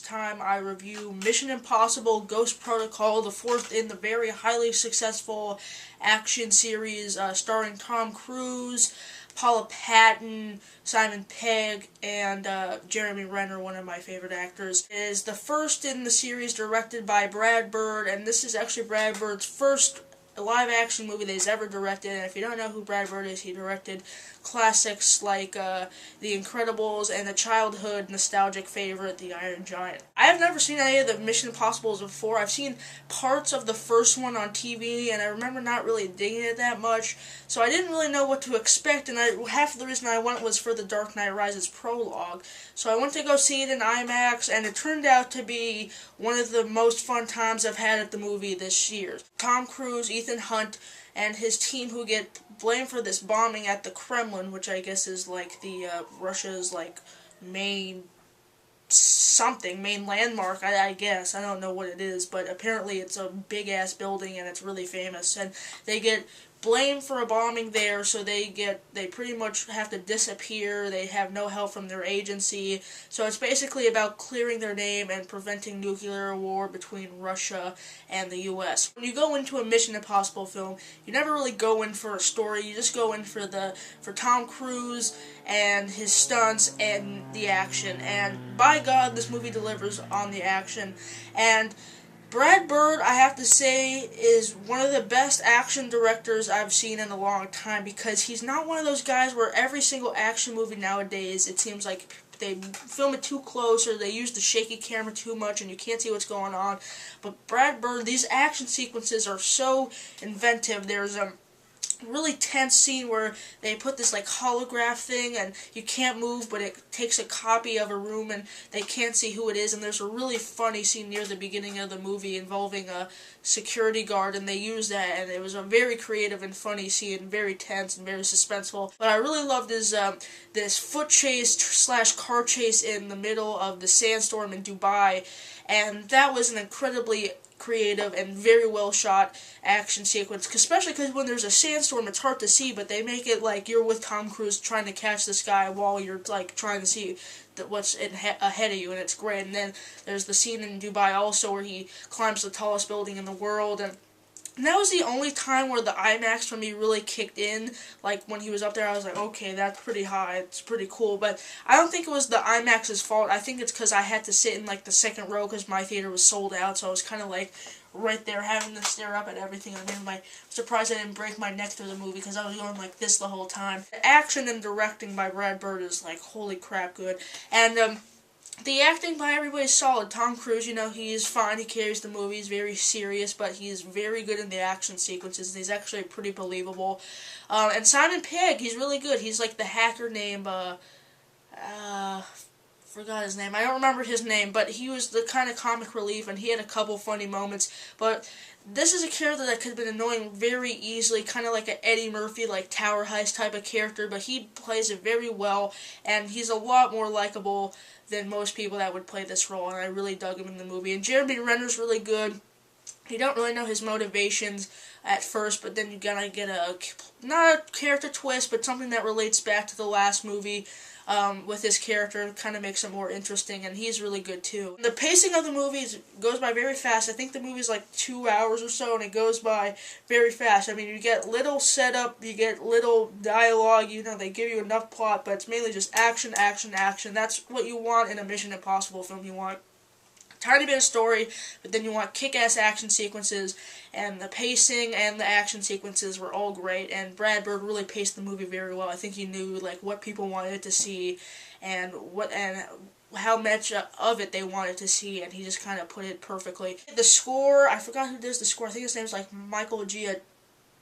time I review Mission Impossible Ghost Protocol, the fourth in the very highly successful action series starring Tom Cruise, Paula Patton, Simon Pegg, and Jeremy Renner, one of my favorite actors. It is the first in the series directed by Brad Bird, and this is actually Brad Bird's first live-action movie that he's ever directed. And if you don't know who Brad Bird is, he directed classics like The Incredibles and the childhood nostalgic favorite, The Iron Giant. I have never seen any of the Mission Impossibles before. I've seen parts of the first one on TV, and I remember not really digging it that much, so I didn't really know what to expect, and half of the reason I went was for The Dark Knight Rises prologue. So I went to go see it in IMAX, and it turned out to be one of the most fun times I've had at the movie this year. Tom Cruise, Ethan Hunt, and his team who get blamed for this bombing at the Kremlin, which I guess is like the Russia's like main landmark, I guess. I don't know what it is, but apparently it's a big-ass building and it's really famous. And they get blamed for a bombing there, so they pretty much have to disappear. They have no help from their agency. So it's basically about clearing their name and preventing nuclear war between Russia and the US. When you go into a Mission Impossible film, you never really go in for a story. You just go in for Tom Cruise and his stunts and the action. And by God, this movie delivers on the action. And Brad Bird, I have to say, is one of the best action directors I've seen in a long time, because he's not one of those guys where every single action movie nowadays, it seems like they film it too close or they use the shaky camera too much and you can't see what's going on. But Brad Bird, these action sequences are so inventive. There's a really tense scene where they put this like holograph thing and you can't move, but it takes a copy of a room and they can't see who it is, and there's a really funny scene near the beginning of the movie involving a security guard, and they use that, and it was a very creative and funny scene, very tense and very suspenseful. But I really loved this foot chase slash car chase in the middle of the sandstorm in Dubai, and that was an incredibly creative and very well shot action sequence, especially because when there's a sandstorm it's hard to see, but they make it like you're with Tom Cruise trying to catch this guy while you're like trying to see what's ahead of you, and it's great. And then there's the scene in Dubai also where he climbs the tallest building in the world, and that was the only time where the IMAX for me really kicked in. Like, when he was up there, I was like, okay, that's pretty high, it's pretty cool. But I don't think it was the IMAX's fault. I think it's because I had to sit in, like, the second row because my theater was sold out, so I was kind of, like, right there having to stare up at everything. I'm surprised I didn't break my neck through the movie because I was going like this the whole time. The action and directing by Brad Bird is, like, holy crap good. And, the acting by everybody is solid. Tom Cruise, you know, he is fine. He carries the movie. He's very serious, but he's very good in the action sequences. He's actually pretty believable. And Simon Pegg, he's really good. He's like the hacker named, forgot his name. I don't remember his name, but he was the kind of comic relief, and he had a couple funny moments. But this is a character that could have been annoying very easily, kind of like an Eddie Murphy, like Tower Heist type of character, but he plays it very well, and he's a lot more likable than most people that would play this role, and I really dug him in the movie. And Jeremy Renner's really good. You don't really know his motivations at first, but then you gotta get not a character twist, but something that relates back to the last movie with his character, kind of makes it more interesting, and he's really good too. The pacing of the movie goes by very fast. I think the movie's like 2 hours or so, and it goes by very fast. I mean, you get little setup, you get little dialogue, you know, they give you enough plot, but it's mainly just action, action, action. That's what you want in a Mission Impossible film. You want tiny bit of story, but then you want kick-ass action sequences, and the pacing and the action sequences were all great, and Brad Bird really paced the movie very well. I think he knew like what people wanted to see and how much of it they wanted to see, and he just kind of put it perfectly. The score, I forgot who does the score. I think his name's like Michael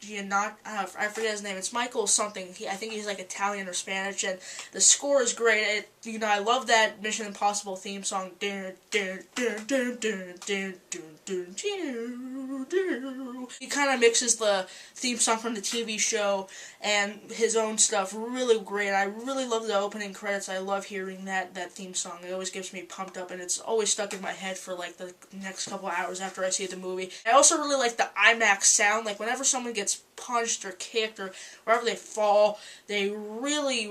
I forget his name. It's Michael something. I think he's like Italian or Spanish, and the score is great. You know, I love that Mission Impossible theme song. He kind of mixes the theme song from the TV show and his own stuff really great. I really love the opening credits. I love hearing that theme song. It always gets me pumped up, and it's always stuck in my head for like the next couple hours after I see the movie. I also really like the IMAX sound. Like, whenever someone gets punched or kicked or wherever they fall, they really,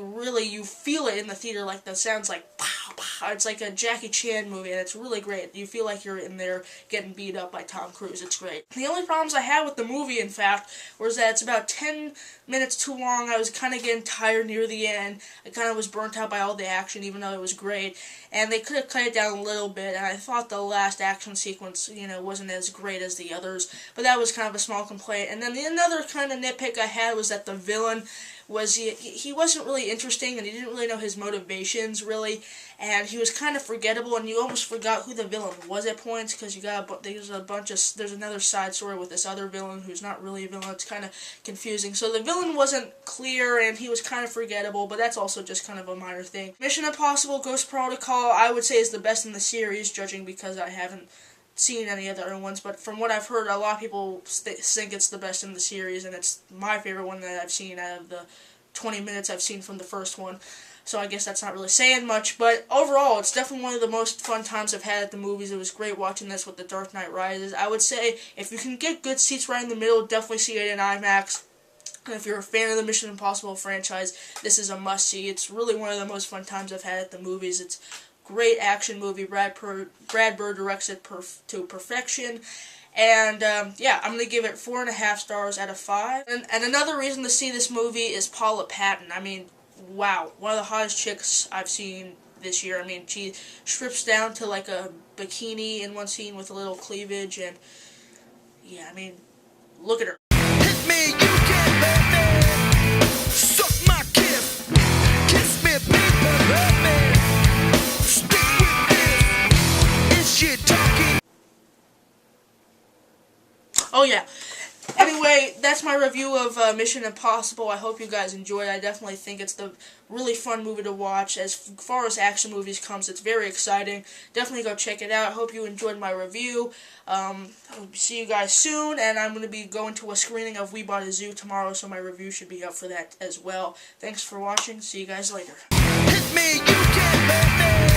you feel it in the theater. Like, the sound's like pow, pow, pow. It's like a Jackie Chan movie, and it's really great. You feel like you're in there getting beat up by Tom Cruise. It's great. The only problems I had with the movie, in fact, was that it's about 10 minutes too long. I was kind of getting tired near the end. I kind of was burnt out by all the action, even though it was great. And they could have cut it down a little bit, and I thought the last action sequence, wasn't as great as the others. But that was kind of a small complaint. And then another kind of nitpick I had was that the villain was he wasn't really interesting, and he didn't really know his motivations really, and he was kind of forgettable, and you almost forgot who the villain was at points, because there's another side story with this other villain who's not really a villain. It's kind of confusing. So the villain wasn't clear, and he was kind of forgettable, but that's also just kind of a minor thing. Mission Impossible Ghost Protocol, I would say, is the best in the series, judging because I haven't seen any of the other ones, but from what I've heard, a lot of people think it's the best in the series, and it's my favorite one that I've seen out of the 20 minutes I've seen from the first one. So I guess that's not really saying much, but overall, it's definitely one of the most fun times I've had at the movies. It was great watching this with The Dark Knight Rises. I would say, if you can get good seats right in the middle, definitely see it in IMAX. And if you're a fan of the Mission Impossible franchise, this is a must-see. It's really one of the most fun times I've had at the movies. It's great action movie. Brad Bird directs it to perfection. And, yeah, I'm going to give it 4.5 stars out of 5. And another reason to see this movie is Paula Patton. I mean, wow. One of the hottest chicks I've seen this year. I mean, she strips down to, like, a bikini in one scene with a little cleavage. And, yeah, I mean, look at her. Hit me, you can let me. Suck my kiss. Kiss me, people, hurt me. Oh yeah. Anyway, that's my review of Mission Impossible. I hope you guys enjoyed. I definitely think it's the really fun movie to watch. As far as action movies comes, it's very exciting. Definitely go check it out. I hope you enjoyed my review. I'll see you guys soon, and I'm going to be going to a screening of We Bought a Zoo tomorrow, so my review should be up for that as well. Thanks for watching. See you guys later. Hit me, you can let me.